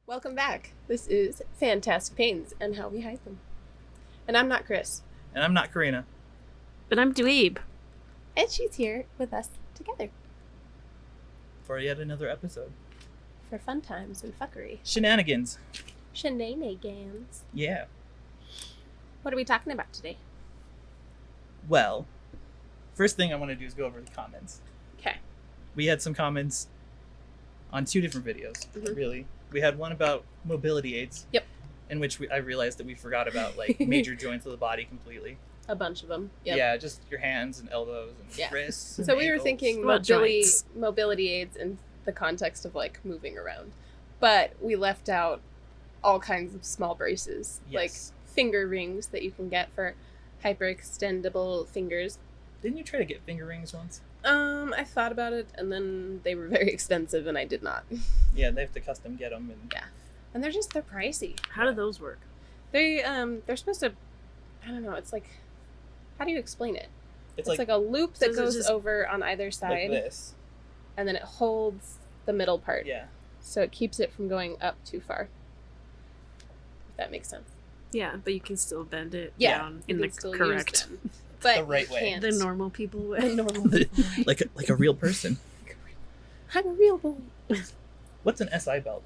Welcome back. This is Fantastic Pains and How We Hide Them. And I'm not Chris. And I'm not Karina. But I'm Dweeb. And she's here with us together For yet another episode. for fun times and fuckery. Shenanigans. Shenanigans. Yeah. What are we talking about today? Well, first thing I want to do is go over the comments. Okay. We had some comments on two different videos, Mhm. really. We had one about mobility aids. Yep. In which I realized that we forgot about like major joints of the body completely. A bunch of them. Yep. Yeah, just your hands and elbows and Yeah. wrists. And So we were ankles. thinking Well, joints. mobility aids in the context of like moving around. But we left out all kinds of small braces. Yes. Like finger rings that you can get for hyperextendable fingers. Didn't you try to get finger rings once? I thought about it and then they were very expensive and I did not. Yeah, they have to custom get them. And And they're pricey. How do those work? They're supposed to, I don't know, it's like, how do you explain it? it's It's like a loop that So is it goes just over on either like side this. and then it holds the middle part. Yeah. So it keeps it from going up too far. If that makes sense. Yeah, but you can still bend it Yeah, down you in the can still use correct, them. But the right you way. can't. the normal people The way. normal people way. like a real person. I'm a real boy. What's an SI belt?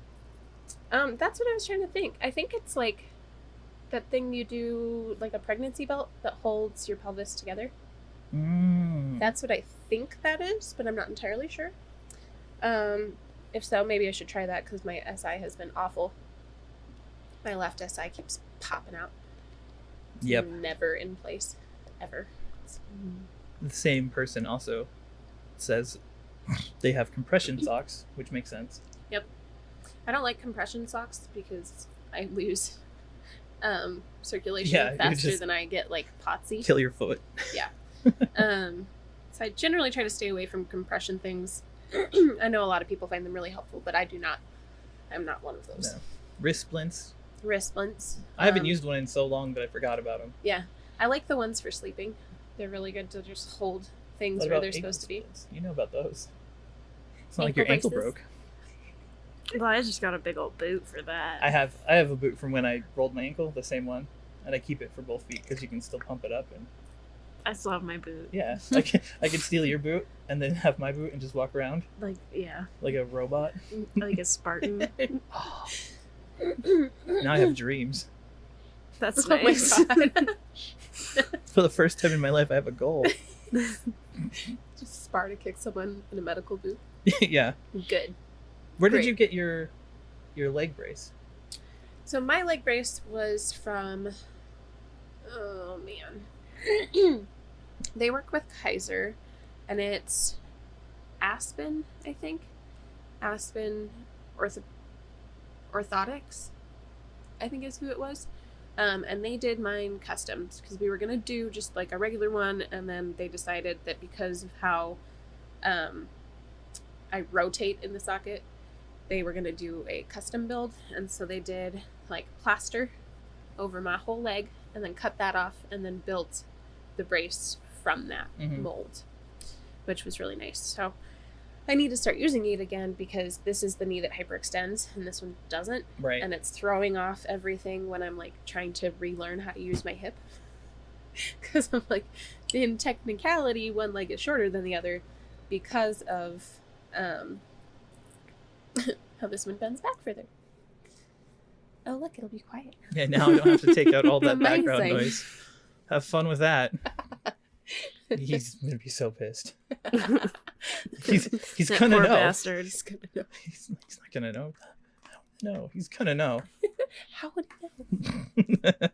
That's what I was trying to think. I think it's like that thing you do, like a pregnancy belt that holds your pelvis together. That's what I think that is, but I'm not entirely sure. If so, maybe I should try that because my SI has been awful. My left SI keeps popping out. It's Yep. never in place. Ever. The same person also says they have compression socks, which makes sense. I don't like compression socks because I lose circulation Yeah, you faster just- than I get like potsy. Kill your foot. So I generally try to stay away from compression things. I know a lot of people find them really helpful, but I do not. I'm not one of those. No. Wrist splints. Wrist splints. I haven't used one in so long that I forgot about them. Yeah, I like the ones for sleeping. They're really good to just hold things What where about they're ankle supposed to be. splints? You know about those. It's not like Ankle your ankle braces? broke. Well, I just got a big old boot for that. I have a boot from when I rolled my ankle, the same one, and I keep it for both feet because you can still pump it up. And I still have my boot. yeah, I could steal your boot and then have my boot and just walk around Like, yeah, like a robot. like a Spartan. Now I have dreams. That's Oh my nice. god! For the first time in my life, I have a goal. Just Sparta kick someone in a medical boot. Yeah. Good. Where did Great. you get your leg brace? So my leg brace was from, oh man, they work with Kaiser, and it's Aspen, I think, Aspen Orthotics, I think is who it was, and they did mine customs because we were gonna do just like a regular one, and then they decided that because of how I rotate in the socket, they were going to do a custom build, and so they did like plaster over my whole leg and then cut that off and then built the brace from that Mhm. mold, which was really nice. So I need to start using it again because this is the knee that hyperextends and this one doesn't, Right. and it's throwing off everything when I'm like trying to relearn how to use my hip because I'm like, in technicality one leg is shorter than the other because of how this one bends back further. Oh look, it'll be quiet. Yeah, now I don't have to take out all that background Amazing. noise. Have fun with that. He's gonna be so pissed. He's That gonna poor know. bastard. He's gonna know. He's not gonna know. No, he's gonna know. How would he know?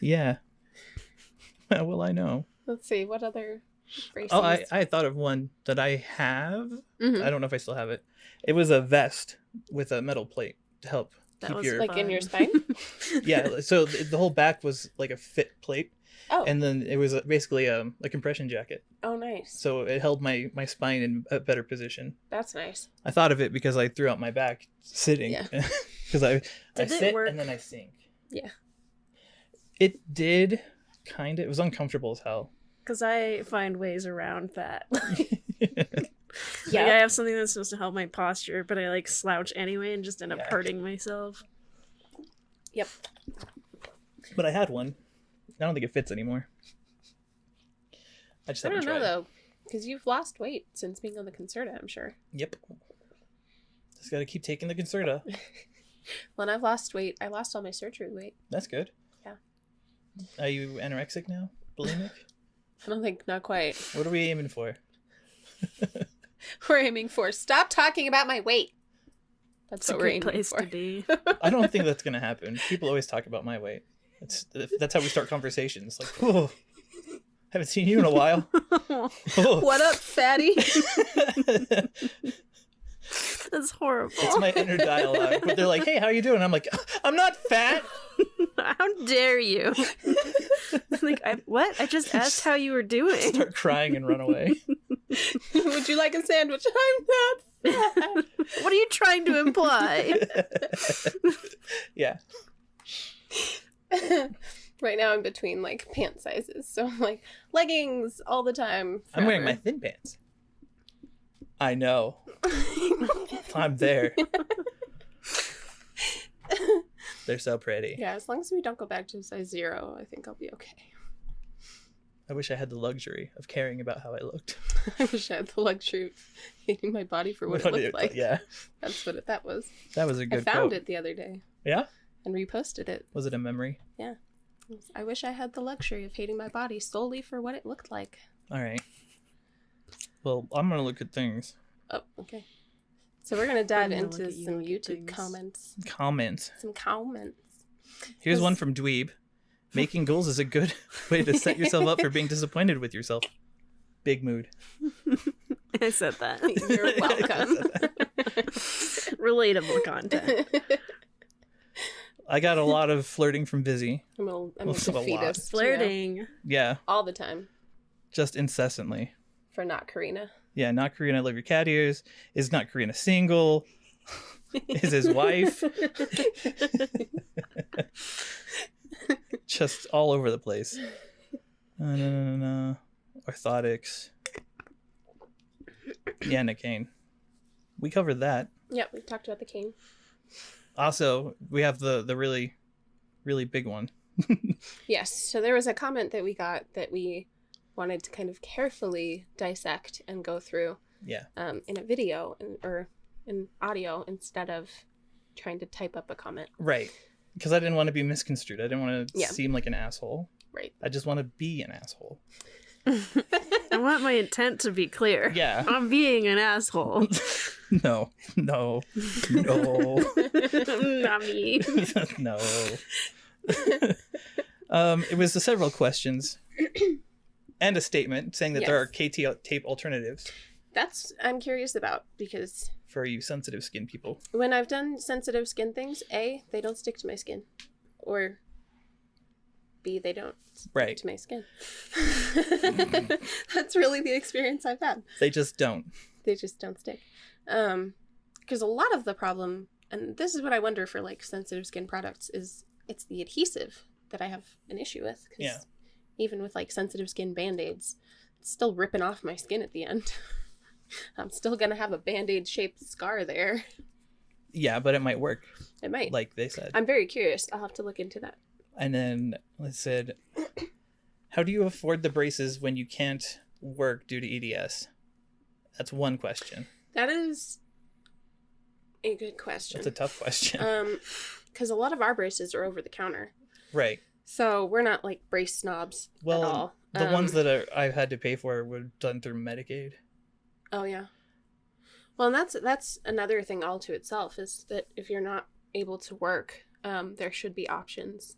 Yeah. How will I know? Let's see, what other braces? Oh, I thought of one that I have. Mhm. I don't know if I still have it. It was a vest with a metal plate to help That keep was your like in your fun. spine? yeah. So the whole back was like a fit plate, Oh, and then it was basically a compression jacket. oh, nice. So it held my spine in a better position. That's nice. I thought of it because I threw out my back sitting. Yeah. Because I Did it sit work? and then I sink. Yeah. It did, kind of. It was uncomfortable as hell. Because I find ways around that. Yeah. Like, I have something that's supposed to help my posture, but I like slouch anyway and just end up Yeah. hurting myself. Yep. But I had one. I don't think it fits anymore. I just I haven't don't know tried. though, because you've lost weight since being on the Concerta, I'm sure. Yep. Just got to keep taking the Concerta. When I've lost weight, I lost all my surgery weight. That's good. Yeah. Are you anorexic now? Bulimic? I don't think, not quite. What are we aiming for? We're aiming for stop talking about my weight. That's It's a what we're good aiming place for. to be. I don't think that's gonna happen. People always talk about my weight. That's how we start conversations. Like, whoa, haven't seen you in a while. Whoa. What up, fatty? That's horrible. It's my inner dialogue. But they're like, hey, how you doing? I'm like, I'm not fat. How dare you? Like, what? I just asked how you were doing. Start crying and run away. Would you like a sandwich? I'm not fat. What are you trying to imply? Yeah. Right now I'm between like pant sizes, so I'm like leggings all the time. I'm wearing my forever. thin pants. I know. I'm there. They're so pretty. Yeah, as long as we don't go back to size 0, I think I'll be okay. I wish I had the luxury of caring about how I looked. I wish I had the luxury of hating my body for what it looked like. Yeah. That's what that was. That was a I good found quote. it the other day Yeah? and reposted it. Was it a memory? I wish I had the luxury of hating my body solely for what it looked like. All right. Well, I'm going to look at things. Oh, okay. So we're going to dive I'm gonna look into at you some look at YouTube things. comments. Comments. Some comments. Here's one from Dweeb. Making goals is a good way to set yourself up for being disappointed with yourself. Big mood. I said that. You're welcome. Relatable content. I got a lot of flirting from Busy. I'm a Well, it's a lot. defeatist. Flirting. Yeah, All the time. just incessantly. For not Karina. Yeah, not Karina, I love your cat ears. Is not Karina single? Is his wife? Just all over the place. Orthotics. Yeah, Nick Kane. We covered that. Yeah, we talked about the cane. Also, we have the really, really big one. Yes, so there was a comment that we got that we wanted to kind of carefully dissect and go through Yeah. in a video or in audio instead of trying to type up a comment. Right. Because I didn't want to be misconstrued. I didn't want to Yeah. seem like an asshole. Right. I just want to be an asshole. I want my intent to be clear. Yeah. I'm being an asshole. No. No. Not me. No. It was several questions and a statement saying that there are KT tape alternatives That's I'm curious about because for you sensitive skin people. when I've done sensitive skin things, A, they don't stick to my skin. Or B, they don't stick Right. to my skin. That's really the experience I've had. They just don't. They just don't stick. Because a lot of the problem, and this is what I wonder for like sensitive skin products, is it's the adhesive that I have an issue with. 'Cause Yeah. even with like sensitive skin band-aids, it's still ripping off my skin at the end. I'm still gonna have a band-aid shaped scar there. Yeah, but it might work, It might. like they said. I'm very curious. I'll have to look into that. And then it said, how do you afford the braces when you can't work due to EDS? That's one question. That is a good question. That's a tough question. Because a lot of our braces are over the counter. Right. So we're not like brace snobs Well, at all. the ones that I've had to pay for were done through Medicaid. Oh yeah. Well, and that's another thing all to itself is that if you're not able to work, there should be options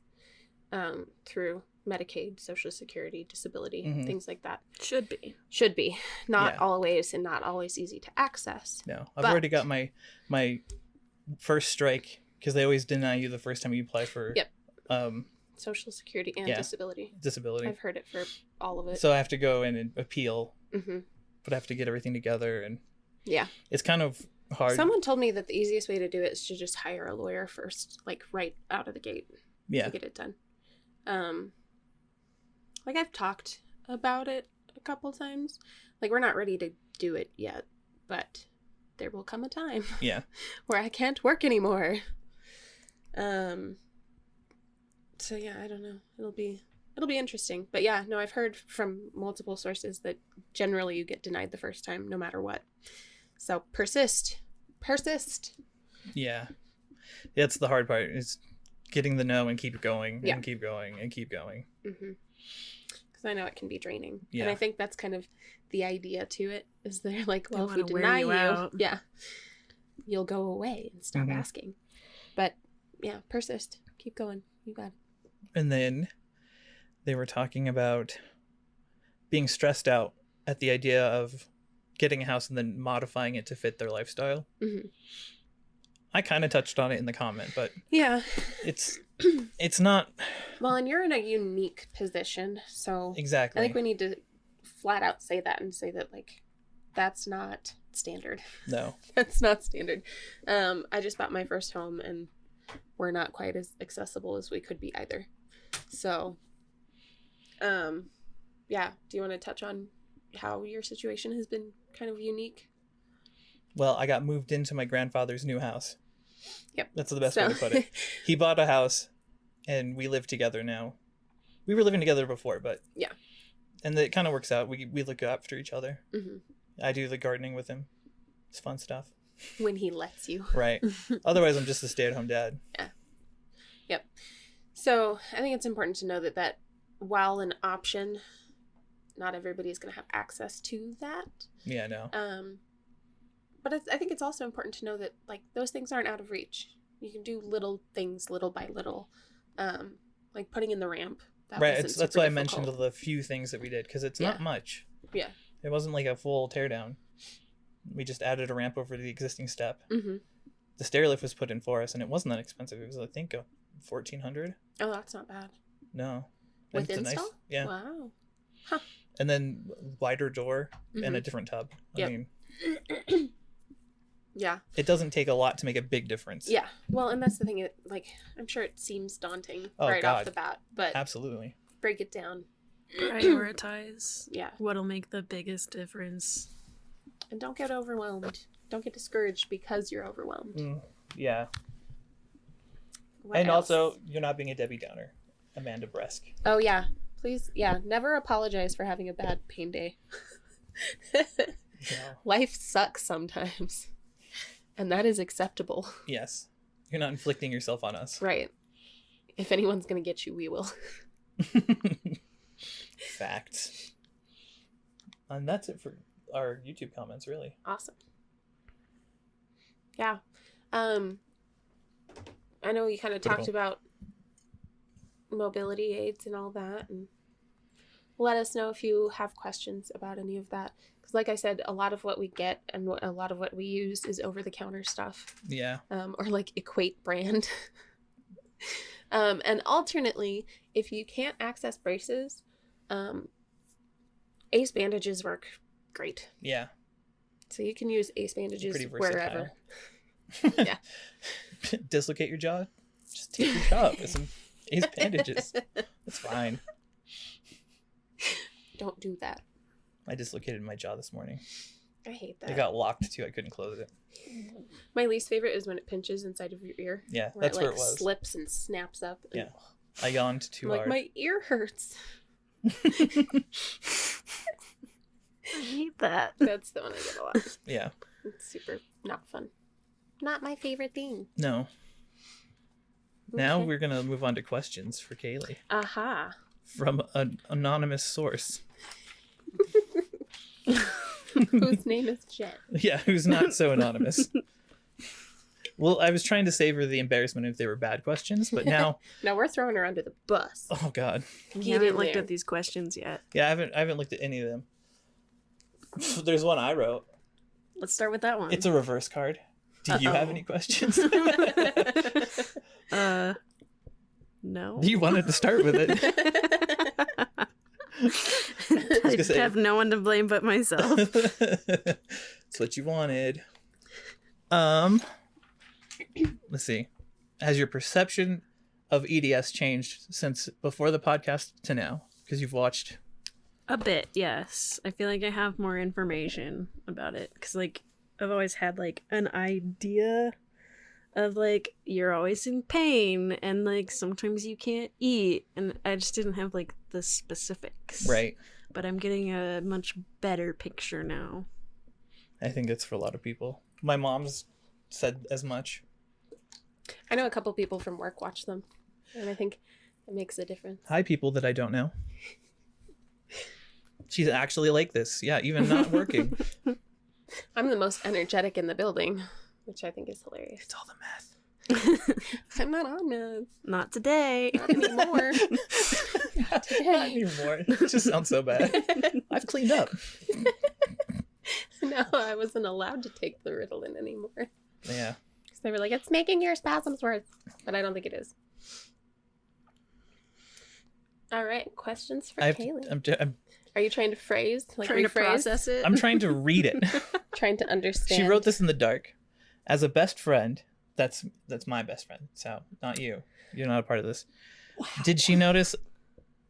through Medicaid, Social Security, disability, Mhm. things like that. Should be. Should be. Not Yeah. always and not always easy to access. No, I've But- already got my first strike because they always deny you the first time you apply for Yep. Social Security and Yeah. disability. disability. I've heard it for all of it. So I have to go in and appeal, hmm but I have to get everything together, and Yeah. it's kind of hard. Someone told me that the easiest way to do it is to just hire a lawyer first, like right out of the gate. Yeah. To get it done. Like I've talked about it a couple times. Like we're not ready to do it yet, but there will come a time Yeah. where I can't work anymore. So yeah, I don't know. It'll be interesting. But yeah, no, I've heard from multiple sources that generally you get denied the first time no matter what. So persist. Yeah. That's the hard part, is getting the no and keep going Yeah. and keep going and keep going. Mm-hmm. Because I know it can be draining. Yeah. And I think that's kind of the idea to it, is they're like, well, They if we wanna wear deny you you, out. yeah, you'll go away and stop Mhm. asking. But yeah, persist. Keep going. You got it. And then they were talking about being stressed out at the idea of getting a house and then modifying it to fit their lifestyle. Mm-hmm. I kind of touched on it in the comment, but Yeah. it's not Well, and you're in a unique position, so exactly. I think we need to flat out say that and say that, like, that's not standard. No. That's not standard. I just bought my first home, and we're not quite as accessible as we could be either. So, yeah. Do you want to touch on how your situation has been kind of unique? Well, I got moved into my grandfather's new house. Yep. That's the best way to put it. He bought a house, and we live together now. We were living together before, but yeah. And it kind of works out. We look after each other. Mm-hmm. I do the gardening with him. It's fun stuff. When he lets you. Right. Otherwise, I'm just a stay-at-home dad. Yeah. Yep. So I think it's important to know that while an option, not everybody is going to have access to that. Yeah, no. But I think it's also important to know that, like, those things aren't out of reach. You can do little things little by little, like putting in the ramp. Right. That's why I difficult. mentioned the few things that we did, because it's not much. Yeah. It wasn't like a full teardown. We just added a ramp over the existing step. Mm-hmm. The stair lift was put in for us, and it wasn't that expensive. It was, I think, $1,400. Oh, that's not bad. No. With And it's install? yeah. Wow. Huh. And then wider door and Mhm. a different tub. Yep. I mean, Yeah. it doesn't take a lot to make a big difference. Yeah. Well, and that's the thing. Like, I'm sure it seems daunting Oh, right off God. the bat, but Absolutely. break it down. Prioritize Yeah. what'll make the biggest difference. And don't get overwhelmed. Don't get discouraged because you're overwhelmed. Yeah. What and else? also, you're not being a Debbie Downer. Amanda Bresk. Oh, yeah. Please, yeah, never apologize for having a bad pain day. Yeah. Life sucks sometimes. And that is acceptable. Yes. You're not inflicting yourself on us. Right. If anyone's going to get you, we will. Facts. And that's it for our YouTube comments, really. Awesome. Yeah. I know you kind of talked about mobility aids and all that, and let us know if you have questions about any of that. Because like I said, a lot of what we get and a lot of what we use is over-the-counter stuff. Yeah. Or like Equate brand. And alternately, if you can't access braces, Ace bandages work great. Yeah. So you can use Ace bandages Pretty wherever. versatile. Yeah. Dislocate your jaw? Just take your jaw up with some Ace bandages. It's fine. Don't do that. I dislocated my jaw this morning. I hate that. It got locked too. I couldn't close it. My least favorite is when it pinches inside of your ear. Yeah, Where that's it, like, where it was. slips and snaps up. And, Yeah. I yawned too I'm like, hard. my ear hurts. I hate that. That's the one I get a lot. Yeah. It's super not fun. Not my favorite thing. No. Now Okay. we're going to move on to questions for Kaylee Aha. from an anonymous source. Whose name is Jen. Yeah, who's not so anonymous. Well, I was trying to savor the embarrassment if they were bad questions, but now, Now we're throwing her under the bus. oh god, We Get haven't in looked there. at these questions yet. yeah, I haven't looked at any of them. There's one I wrote. Let's start with that one. It's a reverse card. Do you have Uh-oh. any questions? No. You wanted to start with it. I gonna say- have no one to blame but myself. That's what you wanted. Let's see. Has your perception of EDS changed since before the podcast to now? Because you've watched. A bit, yes. I feel like I have more information about it. Because, like, I've always had like an idea of like you're always in pain and like sometimes you can't eat, and I just didn't have like the specifics. Right. But I'm getting a much better picture now. I think it's for a lot of people. My mom's said as much. I know a couple people from work watch them, and I think it makes a difference. Hi, people that I don't know. She's actually like this. Yeah, even not working. I'm the most energetic in the building, which I think is hilarious. It's all the meth. I'm not on meds. Not today. Not anymore. Not anymore. It just sounds so bad. I've cleaned up. No, I wasn't allowed to take the Ritalin anymore. Yeah. Because they were like, it's making your spasms worse. But I don't think it is. All right, questions for Kaylee. Are you trying to phrase? Like trying rephrase? to process it? I'm trying to read it. Trying to understand. She wrote this in the dark. As a best friend, that's my best friend, so not you. You're not a part of this. Wow. Did she notice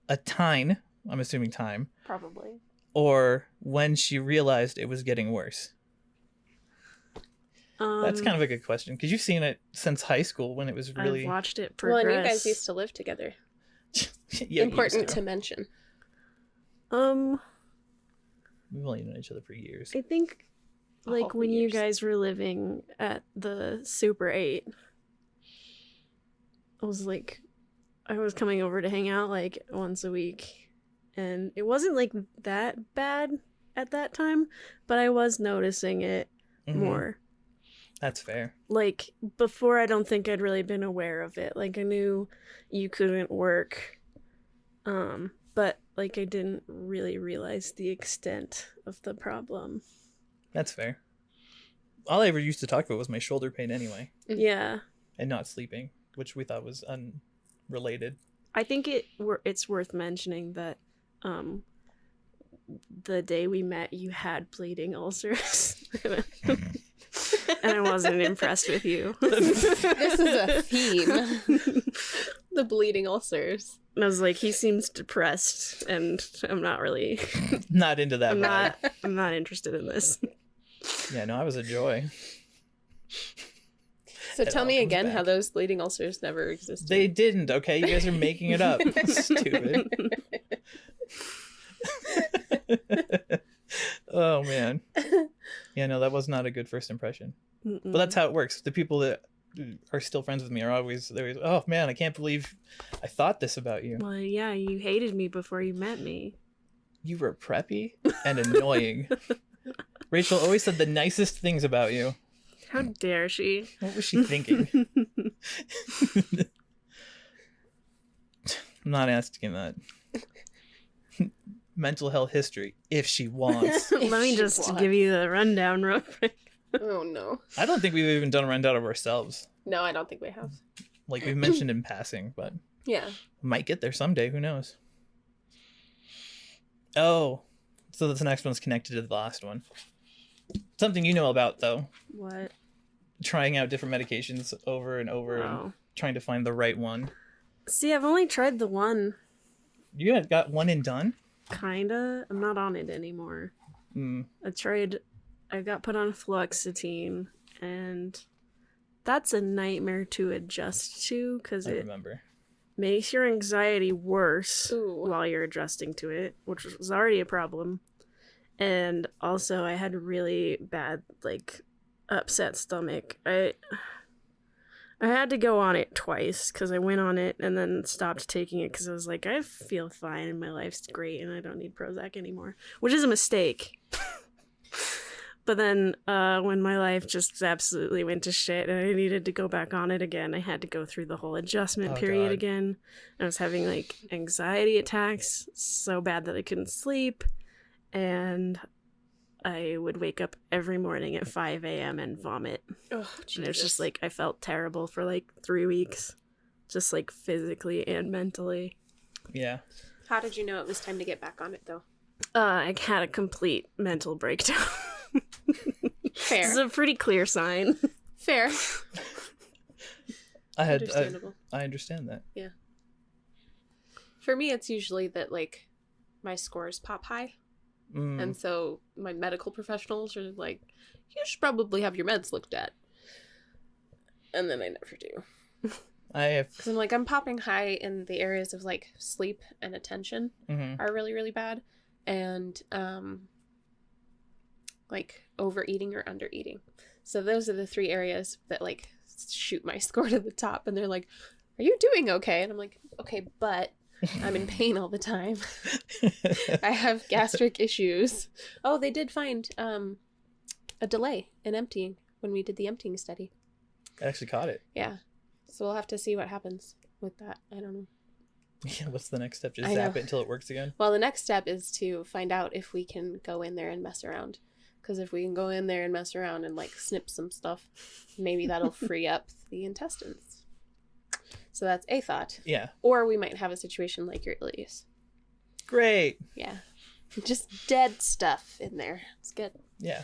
a time, I'm assuming time, Probably. or when she realized it was getting worse? That's kind of a good question, because you've seen it since high school when it was really... I've watched it progress. Well, and you guys used to live together. Yeah, Important to mention. We've only known each other for years. I think, like, Awful when years. you guys were living at the Super 8, I was coming over to hang out, like, once a week. And it wasn't, like, that bad at that time, but I was noticing it more. That's fair. Like, before, I don't think I'd really been aware of it. Like, I knew you couldn't work, but, like, I didn't really realize the extent of the problem. That's fair. All I ever used to talk about was my shoulder pain anyway. Yeah. And not sleeping, which we thought was unrelated. I think it's worth mentioning that the day we met, you had bleeding ulcers. And I wasn't impressed with you. This is a theme. The bleeding ulcers. And I was like, he seems depressed, and I'm not really... Not into that vibe. I'm not interested in this. Yeah, no, I was a joy. So It tell all me comes again back. how those bleeding ulcers never existed. They didn't, okay? You guys are making it up. Stupid. Oh, man. Yeah, no, that was not a good first impression. But that's how it works. The people that are still friends with me are always, oh, man, I can't believe I thought this about you. Well, yeah, you hated me before you met me. You were preppy and annoying. Rachel always said the nicest things about you. How dare she? What was she thinking? I'm not asking that. Mental health history, if she wants. Let me just give you the rundown real quick. Oh, no. I don't think we've even done a rundown of ourselves. No, I don't think we have. Like we've mentioned in passing, but Yeah. might get there someday. Who knows? Oh, so this next one's connected to the last one. Something you know about, though. What? Trying out different medications over and over and trying to find the right one. See, I've only tried the one. You had got one and done? Kinda. I'm not on it anymore. I got put on fluoxetine, and that's a nightmare to adjust to because I it remember. makes your anxiety worse Ooh. while you're adjusting to it, which was already a problem. And also, I had really bad, like, upset stomach. I had to go on it twice because I went on it and then stopped taking it because I was like, I feel fine and my life's great and I don't need Prozac anymore, which is a mistake. But then when my life just absolutely went to shit and I needed to go back on it again, I had to go through the whole adjustment period God. again. I was having like anxiety attacks so bad that I couldn't sleep. And I would wake up every morning at 5 a.m. and vomit. Oh, And it was just like, I felt terrible for like 3 weeks. Just like physically and mentally. Yeah. How did you know it was time to get back on it, though? I had a complete mental breakdown. Fair. This is a pretty clear sign. Fair. Understandable. I understand that. Yeah. For me, it's usually that, like, my scores pop high And so my medical professionals are like, you should probably have your meds looked at. And then I never do. Because I'm like, I'm popping high in the areas of like sleep and attention are really, really bad. And like overeating or undereating. So those are the 3 areas that like shoot my score to the top. And they're like, are you doing okay? And I'm like, okay, but I'm in pain all the time. I have gastric issues. Oh, they did find a delay in emptying when we did the emptying study. I actually caught it. Yeah. So we'll have to see what happens with that. I don't know. Yeah, what's the next step? Just zap it until it works again? Well, the next step is to find out if we can go in there and mess around. Because if we can go in there and mess around and like snip some stuff, maybe that'll free up the intestines. So that's a thought. Yeah. Or we might have a situation like your ileus. Great. Yeah. Just dead stuff in there. It's good. Yeah.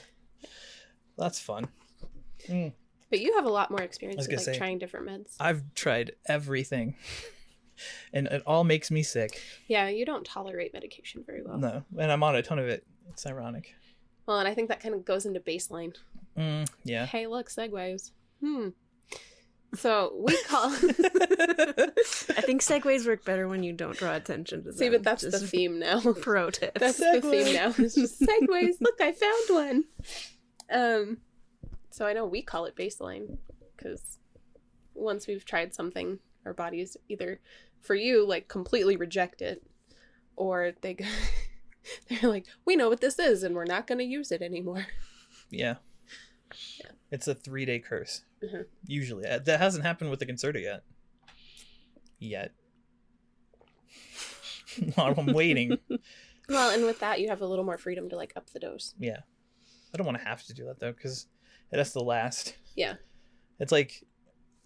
That's fun. But you have a lot more experience with say, trying different meds. I've tried everything. And it all makes me sick. Yeah, you don't tolerate medication very well. No. And I'm on a ton of it. It's ironic. Well, and I think that kind of goes into baseline. Yeah. Hey, look, segues. So we call... I think segues work better when you don't draw attention to them. See, but that's Just the theme now. Pro tip. That's the theme now. It's just segues. Look, I found one. So I know we call it baseline because once we've tried something, our bodies either, for you, like completely reject it, or they're like, we know what this is and we're not going to use it anymore. Yeah. It's a 3-day curse. Usually. That hasn't happened with the Concerta yet. I'm waiting. Well, and with that, you have a little more freedom to like up the dose. Yeah. I don't want to have to do that though, because it has to last. Yeah. It's like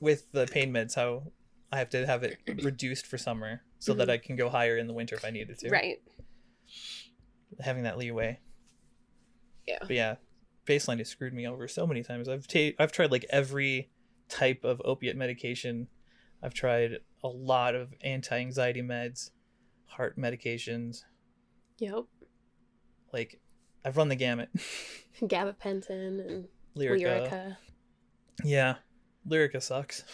with the pain meds, how I have to have it reduced for summer so that I can go higher in the winter if I needed to. Right. Having that leeway. Yeah. But yeah, baseline has screwed me over so many times. I've tried like every type of opiate medication. I've tried a lot of anti-anxiety meds, heart medications. Yep. Like, I've run the gamut. Gabapentin and Lyrica. Yeah. Lyrica sucks.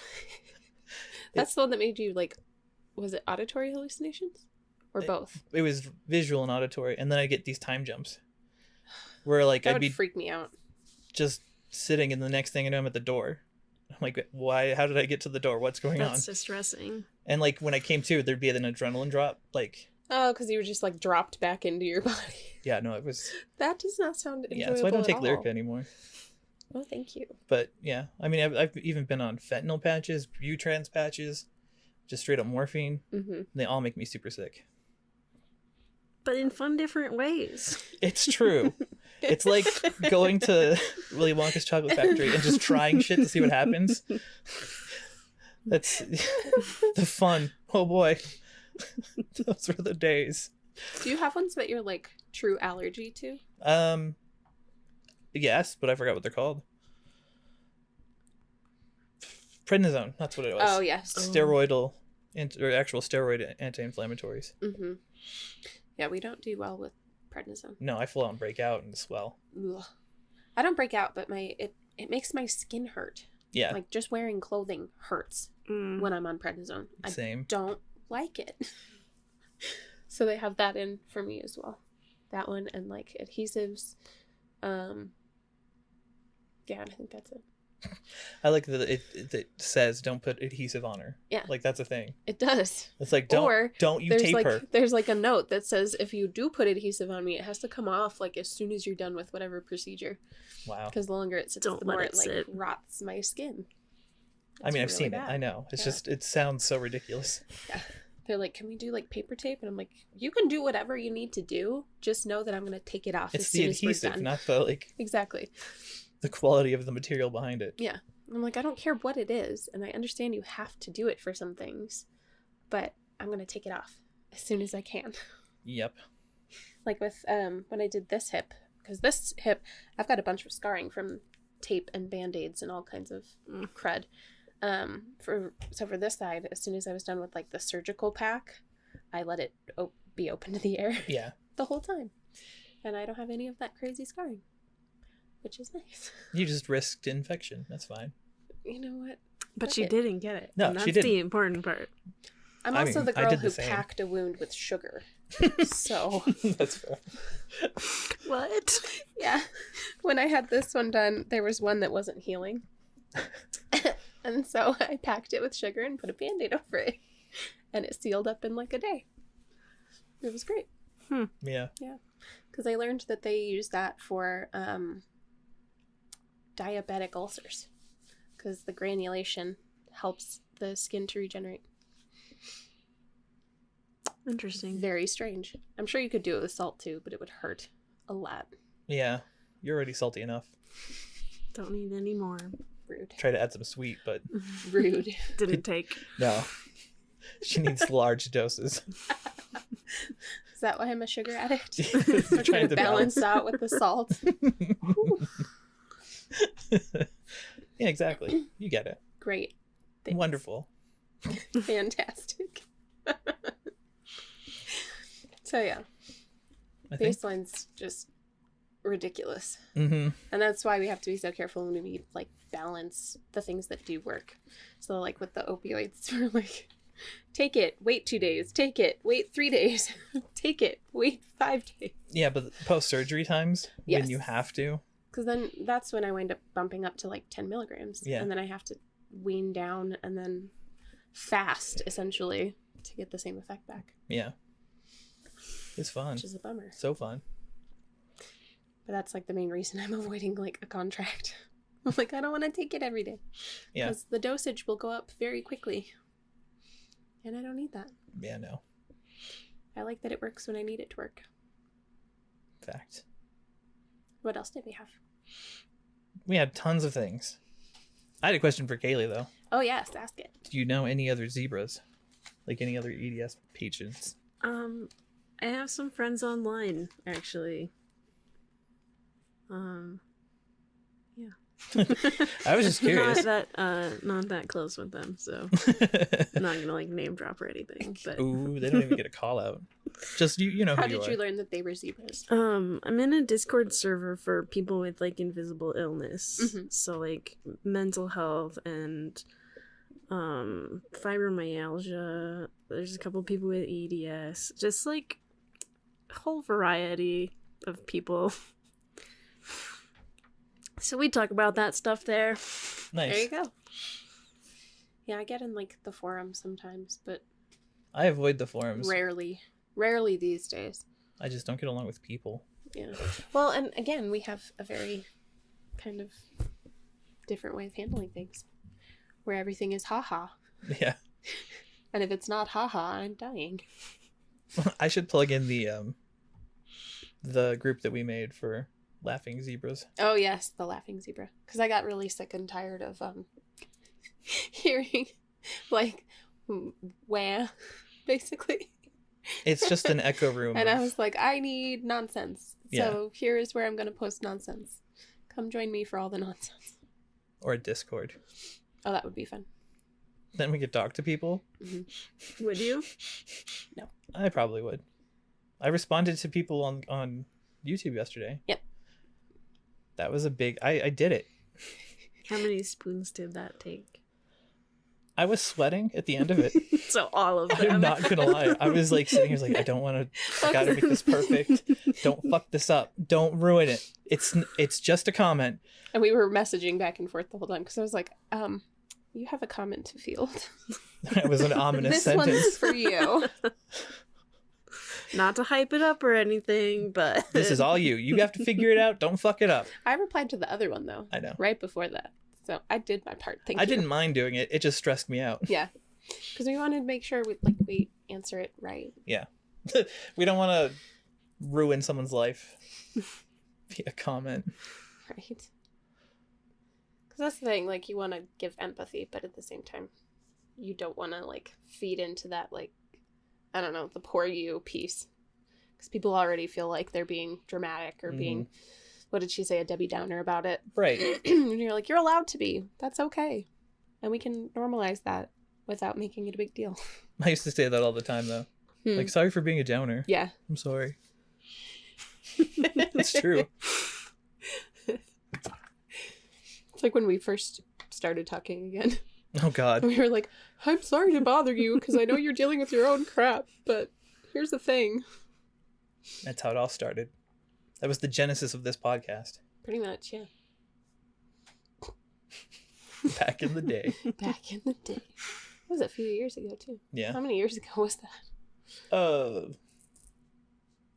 That's the one that made you like, was it auditory hallucinations? Or both? It was visual and auditory, and then I get these time jumps. Where like that I'd would be freak me out. Just sitting, and the next thing I know I'm at the door. I'm like, why? How did I get to the door? What's going on? That's distressing. And like when I came to, there'd be an adrenaline drop. Like, oh, because you were just like dropped back into your body. Yeah, no, it was. That does not sound enjoyable. Yeah, that's why I don't take all. Lyrica anymore. Well, thank you. But yeah, I mean, I've even been on fentanyl patches, Butrans patches, just straight up morphine. They all make me super sick. But in fun, different ways. It's true. It's like going to Willy Wonka's chocolate factory and just trying shit to see what happens. That's the fun. Oh boy. Those were the days. Do you have ones that you're like true allergy to? Yes, but I forgot what they're called. Prednisone, that's what it was. Oh, yes. Steroidal, or actual steroid anti-inflammatories. Yeah, we don't do well with prednisone. No, I full on break out and swell. Ugh. I don't break out, but it makes my skin hurt. Yeah. Like just wearing clothing hurts when I'm on prednisone. Same. I don't like it. So they have that in for me as well. That one and like adhesives. Yeah, I think that's it. I like that it says don't put adhesive on her. Yeah. Like that's a thing. It does. It's like don't you tape her. There's like a note that says if you do put adhesive on me, it has to come off like as soon as you're done with whatever procedure. Wow. Because the longer it sits, the more it like rots my skin. I mean, I've seen it. I know. It's just it sounds so ridiculous. Yeah. They're like, can we do like paper tape? And I'm like, you can do whatever you need to do. Just know that I'm going to take it off as soon as we're done. It's the adhesive, not the like. Exactly. The quality of the material behind it. Yeah. I'm like, I don't care what it is. And I understand you have to do it for some things. But I'm going to take it off as soon as I can. Yep. Like with when I did this hip. Because this hip, I've got a bunch of scarring from tape and Band-Aids and all kinds of crud. For this side, as soon as I was done with like the surgical pack, I let it be open to the air. Yeah. The whole time. And I don't have any of that crazy scarring, which is nice. You just risked infection. That's fine. You know what? But she didn't get it. No, and that's she didn't. the important part. I'm I also mean, the I girl did the who same. packed a wound with sugar. So, That's fair. What? yeah. When I had this one done, there was one that wasn't healing. And so I packed it with sugar and put a Band-Aid over it. And it sealed up in like a day. It was great. Yeah. Yeah. Because I learned that they use that for diabetic ulcers. Because the granulation helps the skin to regenerate. Interesting. Very strange. I'm sure you could do it with salt too, but it would hurt a lot. Yeah. You're already salty enough. Don't need any more. Rude. Try to add some sweet, but Rude. Didn't take. no. She needs large doses. Is that why I'm a sugar addict? We're We're trying to balance out with the salt. Yeah, exactly. You get it. Great. Thanks. Wonderful. Fantastic. So yeah, I think. baseline's just ridiculous. Mm-hmm. And that's why we have to be so careful when we like balance the things that do work. So like with the opioids, we're like, take it, wait 2 days, take it, wait 3 days, take it, wait 5 days. Yeah, but post-surgery times, when Yes. you have to. Because then that's when I wind up bumping up to like 10 milligrams. Yeah. And then I have to wean down and then fast essentially to get the same effect back, Yeah. It's fun. which is a bummer. So fun. But that's like the main reason I'm avoiding like a contract. I'm like, I don't want to take it every day. Yeah. Because the dosage will go up very quickly. And I don't need that. Yeah, no. I like that it works when I need it to work. Fact. What else did we have? We had tons of things. I had a question for Kaylee, though. Oh, yes, ask it. Do you know any other zebras? Like any other EDS patients? I have some friends online, actually. Yeah. I was just curious. not that close with them, so I'm not gonna like name drop or anything. But Ooh, they don't even get a call out. Just you know who How you did are. you learn that they were zebras? I'm in a Discord server for people with like invisible illness, Mhm. so like mental health and fibromyalgia. There's a couple people with EDS, just like a whole variety of people. So we talk about that stuff there. Nice. There you go. Yeah, I get in like the forums sometimes, but I avoid the forums. rarely. Rarely these days. I just don't get along with people. Yeah. Well, and again, we have a very kind of different way of handling things. Where everything is haha. Yeah. And if it's not haha, I'm dying. I should plug in the group that we made for Laughing Zebras. Oh yes, the laughing zebra. Because I got really sick and tired of hearing like wah, basically. It's just an echo room. And I of- was like, I need nonsense. Yeah. So here is where I'm going to post nonsense. Come join me for all the nonsense. or a Discord. Oh, that would be fun. Then we could talk to people. Would you? I probably would. I responded to people on YouTube yesterday. Yep. That was a big... I did it. How many spoons did that take? I was sweating at the end of it. So all of I'm them. not gonna lie. I was like sitting here like, I don't want to... I gotta make this perfect. Don't fuck this up. Don't ruin it. It's just a comment. And we were messaging back and forth the whole time because I was like, you have a comment to field. It was an ominous This sentence. one's for you. Not to hype it up or anything, but This is all you. You have to figure it out. Don't fuck it up. I replied to the other one though. I know. Right before that. So I did my part. Thank you. I didn't mind doing it. It just stressed me out. Yeah. Because we wanted to make sure we answer it right. We don't want to ruin someone's life via comment. Right. Because that's the thing. Like, you want to give empathy, but at the same time, you don't want to, like, feed into that, like, I don't know, the poor you piece. Because people already feel like they're being dramatic or being, what did she say, a Debbie Downer about it. Right. And you're like, you're allowed to be. That's okay. And we can normalize that without making it a big deal. I used to say that all the time, though. Like, sorry for being a downer. Yeah. I'm sorry. It's true. It's like when we first started talking again. Oh God. We were like, I'm sorry to bother you because I know you're dealing with your own crap, but here's the thing. That's how it all started. That was the genesis of this podcast. Pretty much, yeah. Back in the day. Back in the day. It was a few years ago, too. Yeah. How many years ago was that?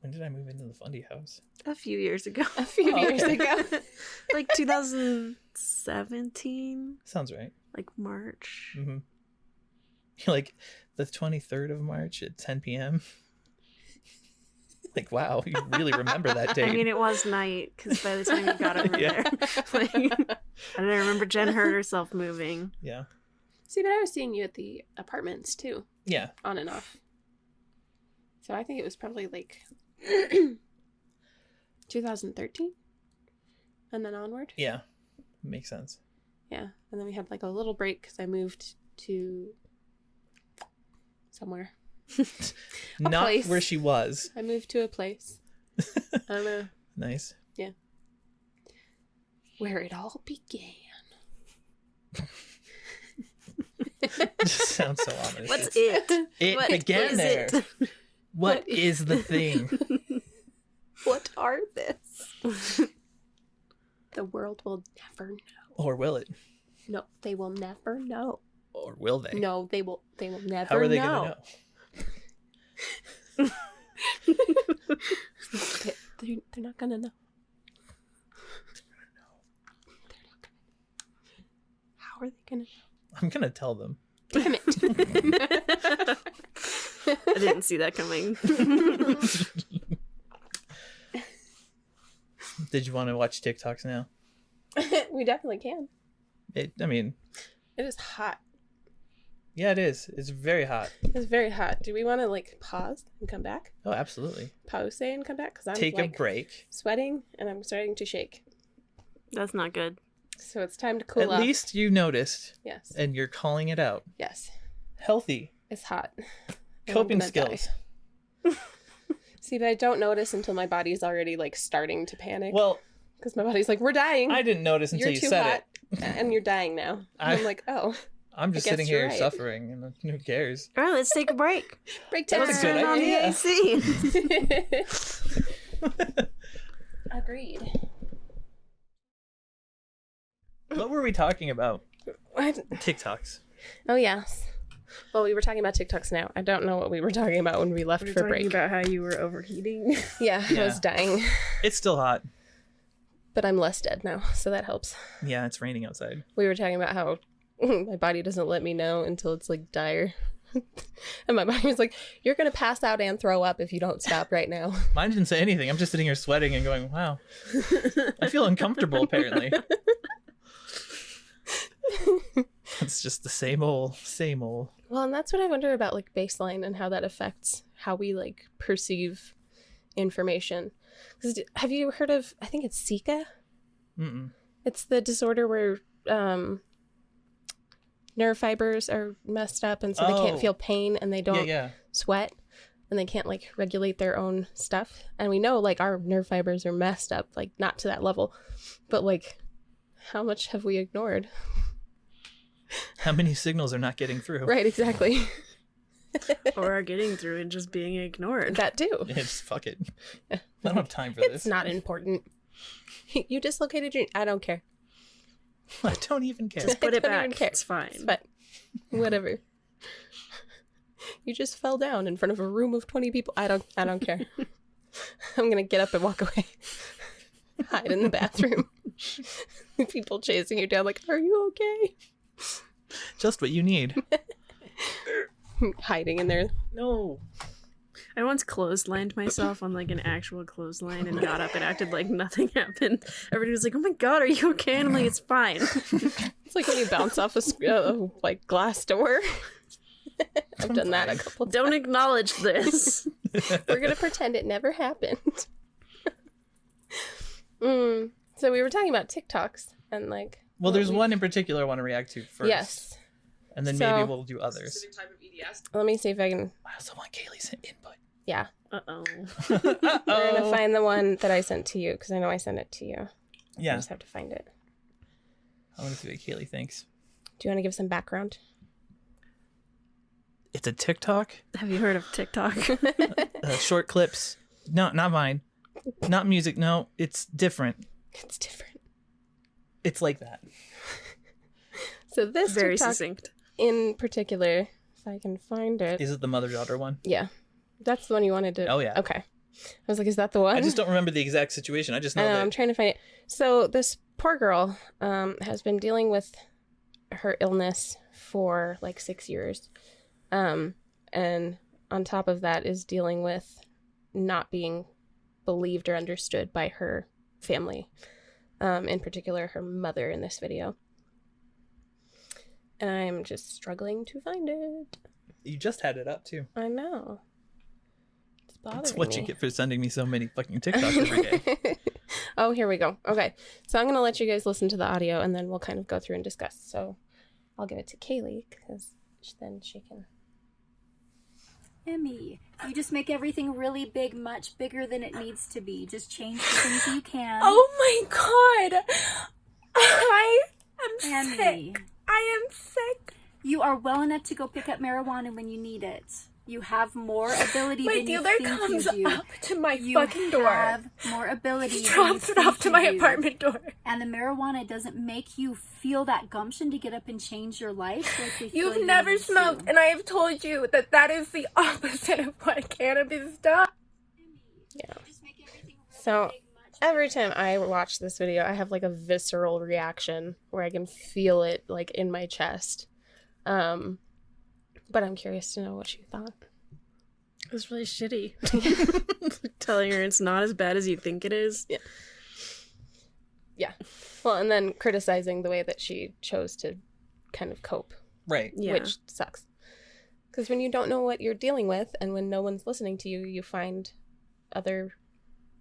When did I move into the Fundy house? A few years ago. A few years Okay. ago. Like 2017. Sounds right. Like March. Mm-hmm. Like the 23rd of March at 10 p.m. Like, wow, you really remember that date. I mean, it was night, because by the time you got over Yeah. there. Like, I remember Jen hurt herself moving. Yeah. See, but I was seeing you at the apartments, too. Yeah. On and off. So I think it was probably like 2013 and then onward. Yeah. Makes sense. Yeah. And then we had like a little break because I moved to somewhere. Not place. where she was. I moved to a place. I don't know. Nice. Yeah. Where it all began. Just sounds so ominous. What's It's- it? It What began is there. it? What is the thing? What are this? The world will never know. Or will it? No, they will never know. Or will they? No, they will never know. How are they going to know? They're not gonna know. How are they gonna know? I'm going to tell them. Damn it. I didn't see that coming. Did you want to watch TikToks now? We definitely can. I mean, It is hot. yeah, it is. It's very hot. It's very hot. Do we want to like pause and come back? Oh, absolutely. Pause and come back? Because I'm Take like a break. sweating and I'm starting to shake. That's not good. So it's time to cool At off. least you noticed Yes. and you're calling it out. Yes. Healthy It's hot. And I'm coping gonna die. skills. See, but I don't notice until my body's already like starting to panic. Well, Because my body's like, we're dying. I didn't notice until You're you too said hot, it. and you're dying now. I'm like, oh, I'm just I guess sitting you're here right. suffering, and who cares? All right, let's take a break. break time. That's a good Turn on the idea. AC. Agreed. What were we talking about? What? TikToks. Oh, yes. Well, we were talking about TikToks now. I don't know what we were talking about when we left We're for talking break. about how you were overheating. Yeah, I Yeah. was dying. It's still hot. But I'm less dead now, so that helps. Yeah, it's raining outside. We were talking about how my body doesn't let me know until it's like dire. And my body was like, you're going to pass out and throw up if you don't stop right now. Mine didn't say anything. I'm just sitting here sweating and going, wow. I feel uncomfortable, apparently. It's just the same old, same old. Well, and that's what I wonder about like baseline and how that affects how we like perceive information. 'Cause have you heard of, I think it's Zika? Mm-mm. It's the disorder where nerve fibers are messed up and so they can't Oh. feel pain and they don't Yeah. sweat and they can't like regulate their own stuff. And we know like our nerve fibers are messed up, like not to that level, but like how much have we ignored? How many signals are not getting through? Right, exactly. Or are getting through and just being ignored. That too. Yeah, just fuck it. I don't have time for It's this. not important. You dislocated your... I don't care. I don't even care. Just put I it don't even back. care. It's fine. It's fine. Whatever. You just fell down in front of a room of 20 people. I don't care. I'm gonna get up and walk away. Hide in the bathroom. People chasing you down like, are you okay? Just what you need. Hiding in there. No. I once clotheslined myself on like an actual clothesline and got up and acted like nothing happened. Everybody was like, "Oh my god, are you okay?" And I'm like, "It's fine." It's like when you bounce off a like glass door. I've done that a couple times. Don't acknowledge this. We're gonna pretend it never happened. So we were talking about TikToks and like. Well, what there's we- one in particular I want to react to first. Yes. And then So- maybe we'll do others. Let me see if I can. I also want Kaylee's input. Yeah. Uh-oh. We're gonna find the one that I sent to you because I know I sent it to you. Yeah. I just have to find it. I want to see what Kaylee thinks. Do you want to give some background? It's a TikTok. Have you heard of TikTok? Short clips. No, not mine. Not music. No, it's different. It's different. It's like that. So this Very TikTok succinct. in particular, if I can find it. Is it the mother-daughter one? Yeah. That's the one you wanted to... Oh, yeah. Okay. I was like, is that the one? I just don't remember the exact situation. I just know that... I'm trying to find it. So this poor girl has been dealing with her illness for like 6 years. And on top of that is dealing with not being believed or understood by her family. In particular, her mother in this video. And I'm just struggling to find it. You just had it up, too. I know. It's bothering That's what me. you get for sending me so many fucking TikToks every day. Oh, here we go. Okay. So I'm going to let you guys listen to the audio and then we'll kind of go through and discuss. So I'll give it to Kaylee because then she can. Emmy, you just make everything really big, much bigger than it needs to be. Just change the things you can. Oh my god! I am Emmy, sick. I am sick. you are well enough to go pick up marijuana when you need it. You have more ability My than you dealer think comes you do. up to my You fucking door. have more ability He than drops you it off think to you my do. apartment door. And the marijuana doesn't make you feel that gumption to get up and change your life like we feel You've you never need to. smoked, and I have told you that that is the opposite of what cannabis does. Yeah. Just make everything really So big, much every time I watch this video, I have like a visceral reaction where I can feel it like in my chest. But I'm curious to know what you thought. It was really shitty. Telling her it's not as bad as you think it is. Yeah. Well, and then criticizing the way that she chose to kind of cope, Right. Yeah. which sucks. Because when you don't know what you're dealing with and when no one's listening to you, you find other,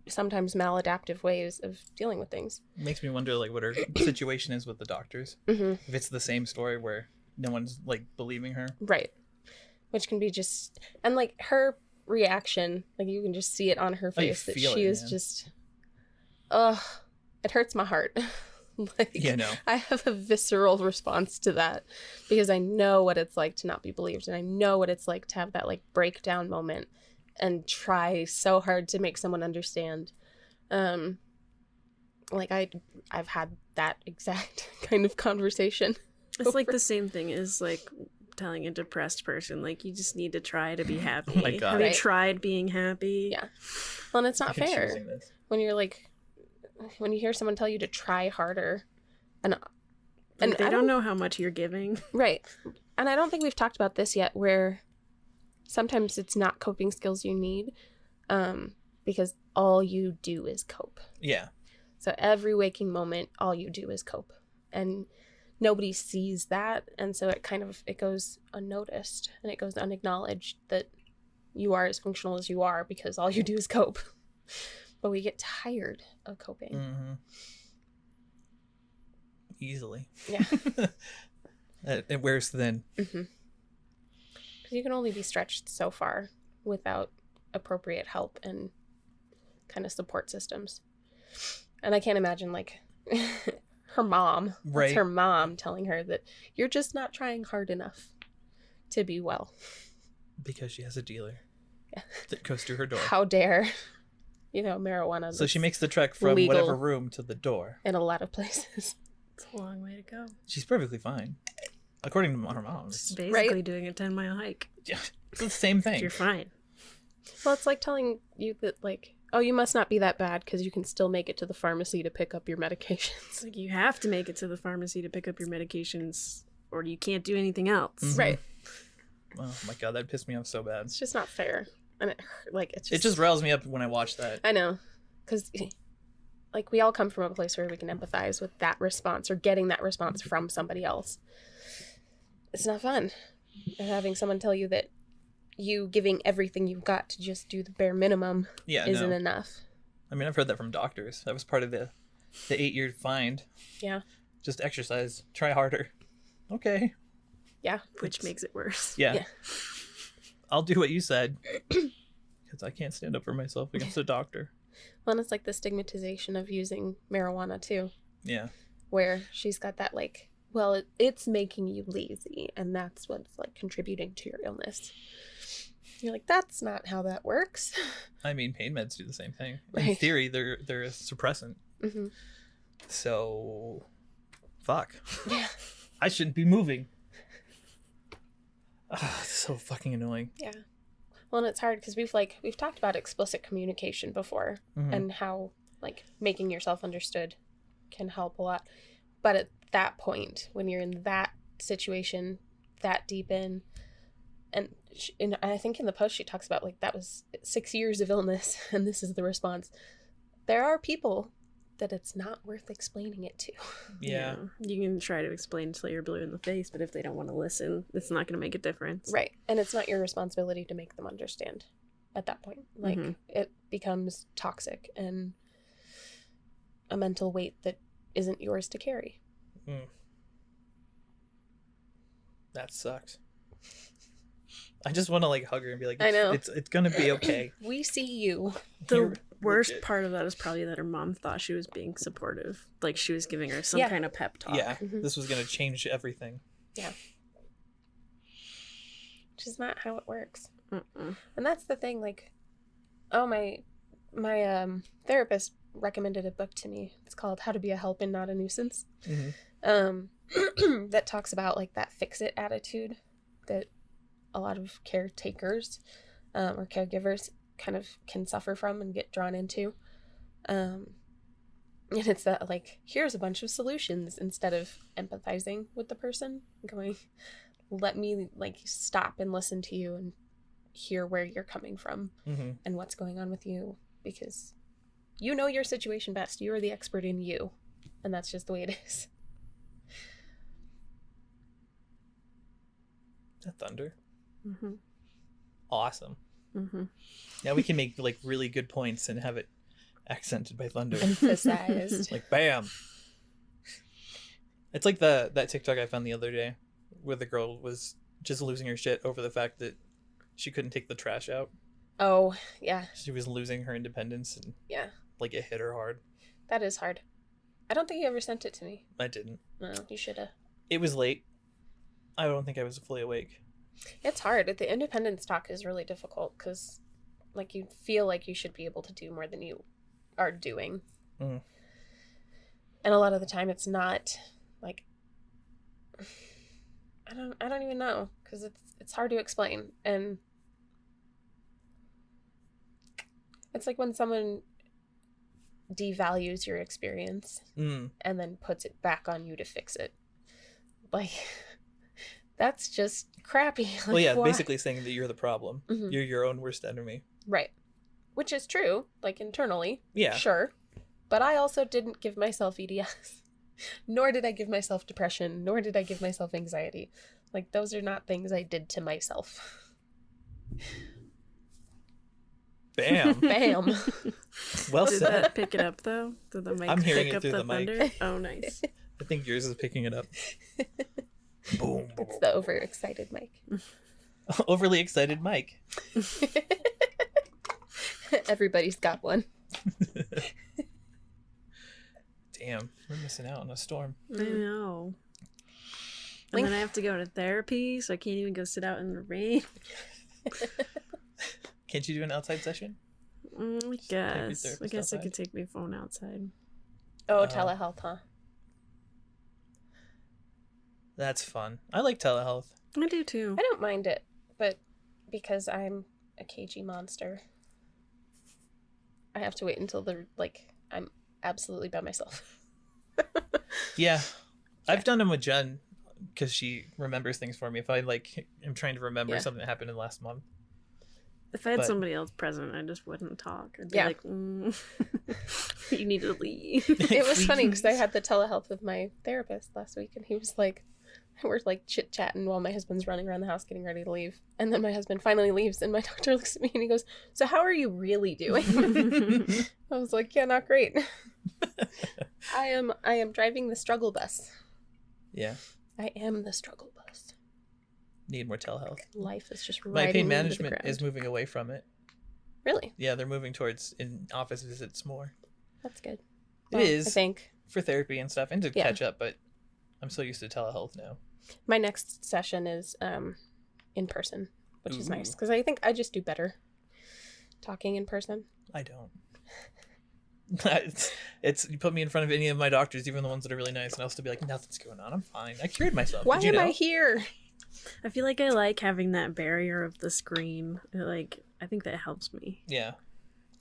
sometimes maladaptive ways of dealing with things. Makes me wonder, like, what her situation is with the doctors. Mm-hmm. If it's the same story where no one's, like, believing her. Right. Which can be just, and like her reaction, like you can just see it on her Oh, you face that feel she it, is man. just, it hurts my heart. Like, Yeah, no. I have a visceral response to that because I know what it's like to not be believed, and I know what it's like to have that like breakdown moment and try so hard to make someone understand. Like I've had that exact kind of conversation. It's like the same thing as like telling a depressed person, like, you just need to try to be happy. Oh my God. Have you Right. tried being happy? Yeah. Well, and it's not Fucking fair choosing this. when you're like, when you hear someone tell you to try harder, and And they I don't know how much you're giving. right, and I don't think we've talked about this yet, where sometimes it's not coping skills you need, because all you do is cope. Yeah. So every waking moment, all you do is cope, and nobody sees that, and so it goes unnoticed and it goes unacknowledged that you are as functional as you are because all you do is cope. But we get tired of coping. Mm-hmm. Easily. Yeah. It wears thin. Because you can only be stretched so far without appropriate help and kind of support systems. And I can't imagine like her mom, Right. it's her mom telling her that you're just not trying hard enough to be well. Because she has a dealer. Yeah. That goes to her door. How dare, marijuana. So she makes the trek from legal. whatever room to the door. in a lot of places. It's a long way to go. She's perfectly fine. According to her mom. It's It's, basically doing a 10-mile hike. yeah, it's the same thing. You're fine. Well, it's like telling you that like, oh, you must not be that bad because you can still make it to the pharmacy to pick up your medications. It's like you have to make it to the pharmacy to pick up your medications, or you can't do anything else. Mhm. Right. Oh my God, that pissed me off so bad. It's just not fair. And It just riles me up when I watch that. I know. Because, like, we all come from a place where we can empathize with that response or getting that response from somebody else. It's not fun. And having someone tell you that you giving everything you've got to just do the bare minimum Yeah, isn't no. enough. I mean, I've heard that from doctors. That was part of the 8-year find. Yeah. Just exercise. Try harder. Okay. Yeah. Which makes it worse. Yeah. Yeah. I'll do what you said. because I can't stand up for myself against a doctor. Well, and it's like the stigmatization of using marijuana too, Yeah. where she's got that like, well, it's making you lazy, and that's what's like contributing to your illness. You're like, that's not how that works. I mean, pain meds do the same thing. In Right. theory, they're a suppressant. Mm-hmm. So, fuck. Yeah. I shouldn't be moving. It's so fucking annoying. Yeah. Well, and it's hard because we've talked about explicit communication before, Mhm. and how like making yourself understood can help a lot. But at that point, when you're in that situation, that deep in, and I think in the post she talks about like that was 6 years of illness, and this is the response. There are people that it's not worth explaining it to. Yeah. You can try to explain until you're blue in the face, but if they don't want to listen, it's not going to make a difference. Right. And it's not your responsibility to make them understand at that point. Like, it becomes toxic and a mental weight that isn't yours to carry. That sucks. I just want to like hug her and be like, I know. It's gonna be okay. We see you. The You're worst legit. part of that is probably that her mom thought she was being supportive. Like she was giving her some Yeah. kind of pep talk. Yeah, Mhm. this was gonna change everything. Yeah. Which is not how it works. Mm-mm. And that's the thing, like, oh, my therapist recommended a book to me. It's called How to Be a Help and Not a Nuisance. That talks about like that fix-it attitude that a lot of caretakers or caregivers kind of can suffer from and get drawn into. And it's that like, here's a bunch of solutions, instead of empathizing with the person, going, let me like stop and listen to you and hear where you're coming from and what's going on with you, because you know your situation best. You are the expert in you, and that's just the way it is. The thunder. Mm-hmm. Awesome. Mm-hmm. Now we can make like really good points and have it accented by thunder. Emphasized. Like bam. It's like that TikTok I found the other day where the girl was just losing her shit over the fact that she couldn't take the trash out. Oh, yeah. She was losing her independence, and Yeah. like it hit her hard. That is hard. I don't think you ever sent it to me. I didn't. No, you should have. It was late. I don't think I was fully awake. It's hard. The independence talk is really difficult because, like, you feel like you should be able to do more than you are doing. Mm. And a lot of the time it's not, like, I don't even know, because it's hard to explain. And it's like when someone devalues your experience and then puts it back on you to fix it. Like, that's just crappy. Like, Well, yeah, why? basically saying that you're the problem. Mhm. You're your own worst enemy. Right. Which is true, like, internally. Yeah. Sure. But I also didn't give myself EDS. Nor did I give myself depression. Nor did I give myself anxiety. Like, those are not things I did to myself. Bam. Bam. Well Did said. that pick it up though? Did the mic I'm hearing pick it up through the the mic. thunder? Oh, nice. I think yours is picking it up. Boom. It's the overexcited mic. Overly excited Mike. Everybody's got one. Damn, we're missing out on a storm. I know. And Link- then I have to go to therapy, so I can't even go sit out in the rain. Can't you do an outside session? I guess. I therapist guess I outside? could take my phone outside. Oh, Uh, telehealth, huh? That's fun. I like telehealth. I do too. I don't mind it, but because I'm a cagey monster, I have to wait until I'm absolutely by myself. Yeah. I've done them with Jen because she remembers things for me. If I am trying to remember Yeah. something that happened in the last month. If I had But- somebody else present, I just wouldn't talk. I'd be Yeah. like, you need to leave. It was funny because I had the telehealth with my therapist last week, and he was like, we're like chit chatting while my husband's running around the house getting ready to leave, and then my husband finally leaves, and my doctor looks at me and he goes, "So how are you really doing?" I was like, "Yeah, not great. I am driving the struggle bus. Yeah. I am the struggle Need more telehealth. Life is just My riding pain me into the management ground. is moving away from it. Really? Yeah, they're moving towards in-office visits more. That's good. It is. I think. For therapy and stuff, and to Yeah. catch up, but I'm so used to telehealth now. My next session is in person, which is nice Ooh. because I think I just do better talking in person. I don't. it's you put me in front of any of my doctors, even the ones that are really nice, and I'll still be like, nothing's going on. I'm fine. I cured myself. Why Did you am know? I here? I feel like I like having that barrier of the screen. I think that helps me. Yeah.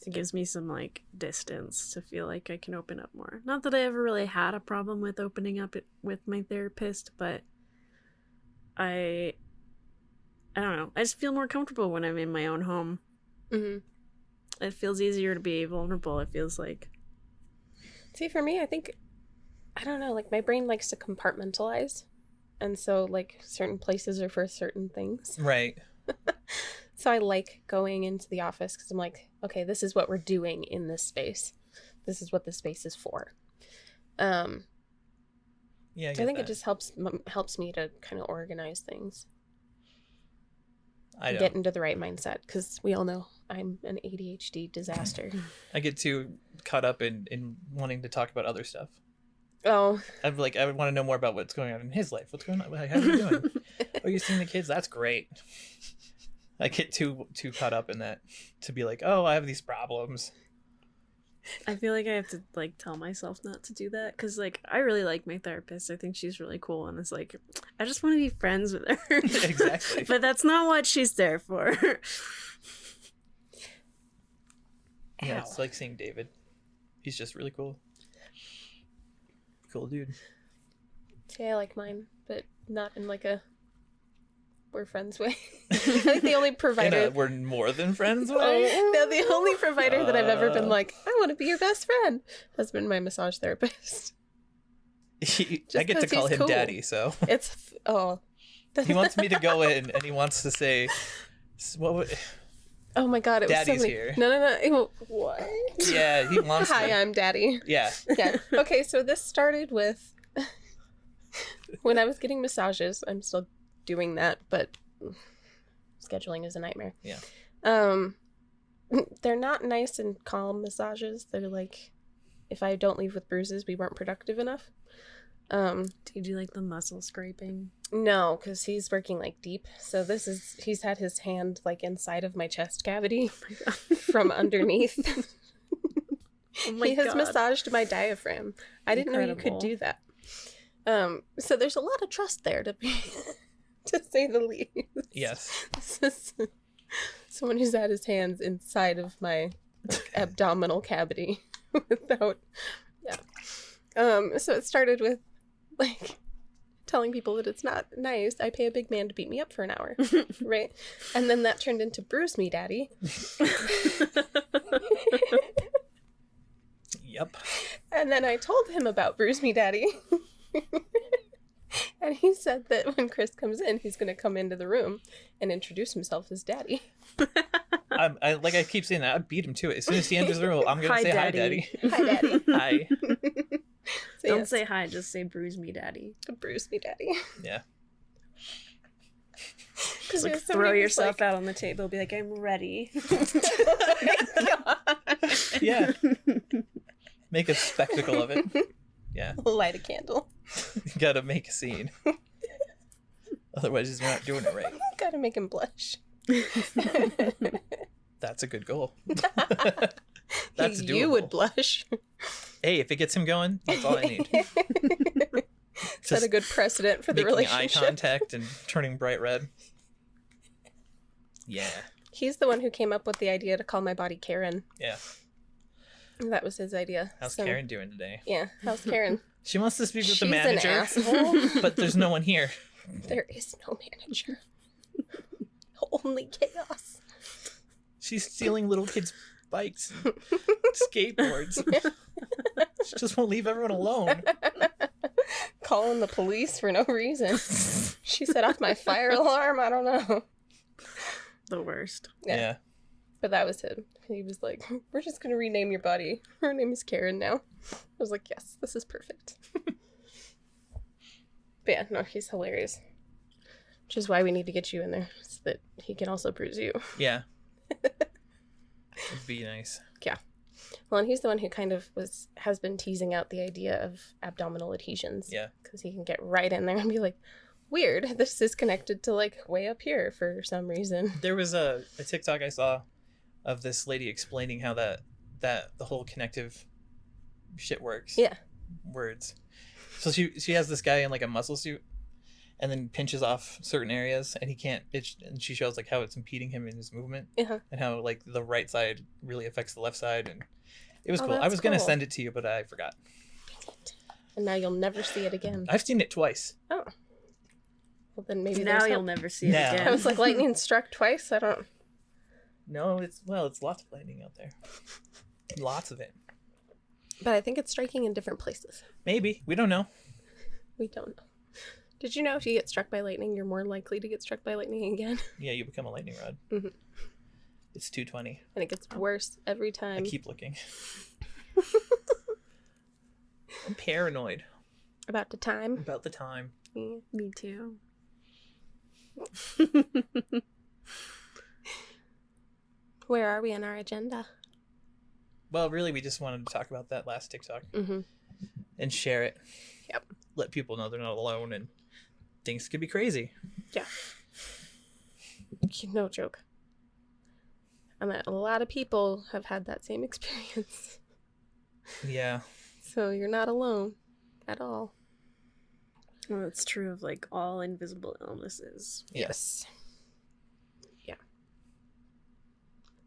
It gives me some like distance to feel like I can open up more. Not that I ever really had a problem with opening up with my therapist, but I don't know. I just feel more comfortable when I'm in my own home. Mm-hmm. It feels easier to be vulnerable. It feels like. See, for me, I think, I don't know, like my brain likes to compartmentalize. And so, like, certain places are for certain things. Right. So I like going into the office because I'm like, okay, this is what we're doing in this space. This is what the space is for. Yeah. So I think it just helps me to kind of organize things. I don't. Get into the right mindset because we all know I'm an ADHD disaster. I get too caught up in wanting to talk about other stuff. Oh, I would want to know more about what's going on in his life. What's going on? How are you doing? Oh, you're seeing the kids? That's great. I get too caught up in that to be like, oh, I have these problems. I feel like I have to like tell myself not to do that because like I really like my therapist. I think she's really cool, and it's like I just want to be friends with her. Exactly. But that's not what she's there for. Yeah, it's like seeing David. He's just really cool. Cool dude. see, I like mine, but not in like a we're friends way. I think the only provider. We're more than friends way. No, the only provider that I've ever been like, I want to be your best friend, has been my massage therapist. I get to 'cause call he's him cool. daddy, so It's he wants me to go in and he wants to say, "What? Oh my god, it was Daddy's so many... here. No. What? Yeah, he wants Hi, to. I'm daddy. Yeah, Yeah. Okay, so this started with when I was getting massages. I'm still doing that, but scheduling is a nightmare. Yeah. They're not nice and calm massages. They're like, if I don't leave with bruises, we weren't productive enough. Do you do like the muscle scraping? No, because he's working like deep. So he's had his hand like inside of my chest cavity from underneath. Oh my He has God. massaged my diaphragm. I didn't know you Incredible. could do that. So there's a lot of trust there to be, to say the least. yes. This is someone who's had his hands inside of my abdominal cavity without, yeah. So it started with like telling people that it's not nice. I pay a big man to beat me up for an hour, right? And then that turned into bruise me, daddy. Yep. And then I told him about bruise me, daddy. And he said that when Chris comes in, he's going to come into the room and introduce himself as daddy. I keep saying that. I beat him to it. As soon as he enters the room, I'm going to say, hi, daddy. Hi, daddy. Hi. So, Don't yes, say hi, just say bruise me, daddy. bruise me, daddy. Yeah. Just like throw yourself out on the table, be like, I'm ready. Yeah. Make a spectacle of it. Yeah. Light a candle. You gotta make a scene. Otherwise, he's not doing it right. Gotta make him blush. That's a good goal. That's doable. You would blush. Hey, if it gets him going, that's all I need. Set a good precedent for the making relationship. eye contact and turning bright red. Yeah. He's the one who came up with the idea to call my body Karen. Yeah. That was his idea. How's So, Karen doing today? Yeah, how's Karen? She wants to speak with She's the manager, an asshole. but there's no one here. There is no manager. Only chaos. She's stealing little kids' bikes and skateboards. She just won't leave everyone alone. Calling the police for no reason. She set off my fire alarm. I don't know. The worst. Yeah. But that was him. He was like, we're just going to rename your body. Her name is Karen now. I was like, yes, this is perfect. But yeah, no, he's hilarious. Which is why we need to get you in there, so that he can also bruise you. Yeah. It'd be nice. Well, and he's the one who kind of has been teasing out the idea of abdominal adhesions. Yeah. Because he can get right in there and be like, weird, this is connected to like way up here for some reason. There was a TikTok I saw of this lady explaining how that the whole connective shit works. Yeah. Words. So she has this guy in like a muscle suit and then pinches off certain areas and he can't itch, and she shows like how it's impeding him in his movement Uh-huh. and how like the right side really affects the left side, and it was Oh, cool. I that's was gonna cool. send it to you, but I forgot. And now you'll never see it again. I've seen it twice. Oh. Well, then maybe Now there's you'll hope. never see it Now. again. I was like, lightning struck twice? I don't... No, it's lots of lightning out there. Lots of it. But I think it's striking in different places. Maybe. We don't know. We don't know. Did you know if you get struck by lightning, you're more likely to get struck by lightning again? Yeah, you become a lightning rod. Mhm. It's 220. And it gets worse every time. I keep looking. I'm paranoid About the time. about the time. Yeah. Me too. Where are we on our agenda? Well, really, we just wanted to talk about that last TikTok Mm-hmm. and share it. Yep. Let people know they're not alone and things could be crazy. Yeah. No joke. And that a lot of people have had that same experience. Yeah. So you're not alone at all. Well, it's true of like all invisible illnesses. Yes. Yeah.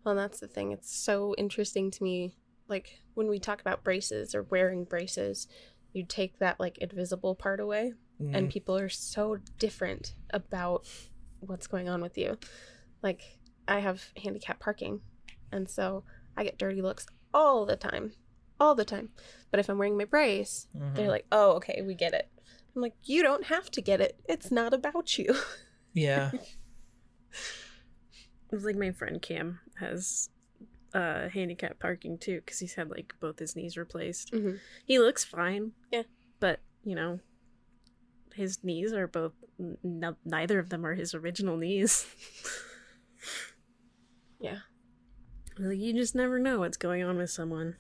Well, that's the thing. It's so interesting to me. Like, when we talk about braces or wearing braces, you take that, like, invisible part away, and people are so different about what's going on with you. Like, I have handicap parking, and so I get dirty looks all the time. All the time. But if I'm wearing my brace, they're like, oh, okay, we get it. I'm like, you don't have to get it. It's not about you. Yeah. It's like my friend Cam has handicap parking too, because he's had like both his knees replaced. Mm-hmm. He looks fine. Yeah. But, you know, his knees are both, neither of them are his original knees. Yeah. Like, you just never know what's going on with someone.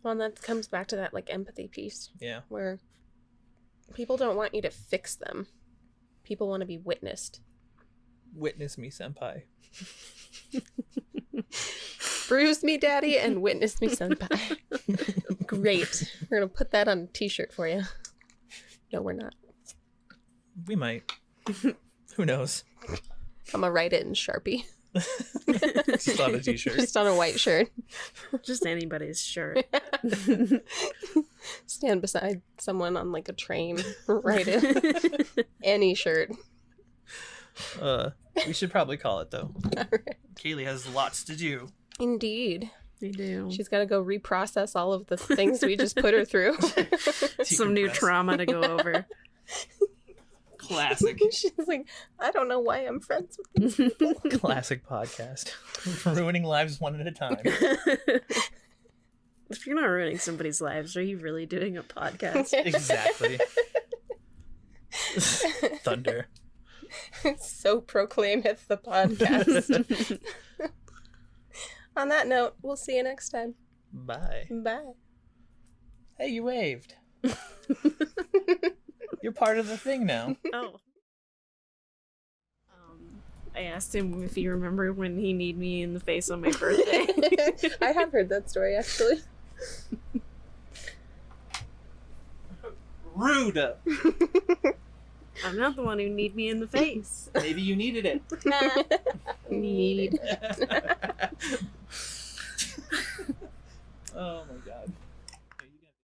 Well, and that comes back to that, like, empathy piece, Yeah. where people don't want you to fix them. People want to be witnessed. Witness me, senpai. Bruise me, daddy, and witness me, senpai. Great. We're going to put that on a t-shirt for you. No, we're not. We might. Who knows? I'm going to write it in Sharpie. Just on a t-shirt. Just on a white shirt. Just anybody's shirt. Stand beside someone on, like, a train. Write it. Any shirt. We should probably call it though. Alright. Kaylee has lots to do. Indeed. They do. She's got to go reprocess all of the things we just put her through. Some new Decompress. trauma to go over. Classic. She's like, I don't know why I'm friends with these people. Classic podcast. Ruining lives one at a time. If you're not ruining somebody's lives, are you really doing a podcast? Exactly. Thunder. So proclaimeth the podcast. On that note, we'll see you next time. Bye. Bye. Hey, you waved. You're part of the thing now. Oh. I asked him if he remembered when he kneed me in the face on my birthday. I have heard that story, actually. Rude. I'm not the one who kneed me in the face. Maybe you needed it. Need. Oh my god.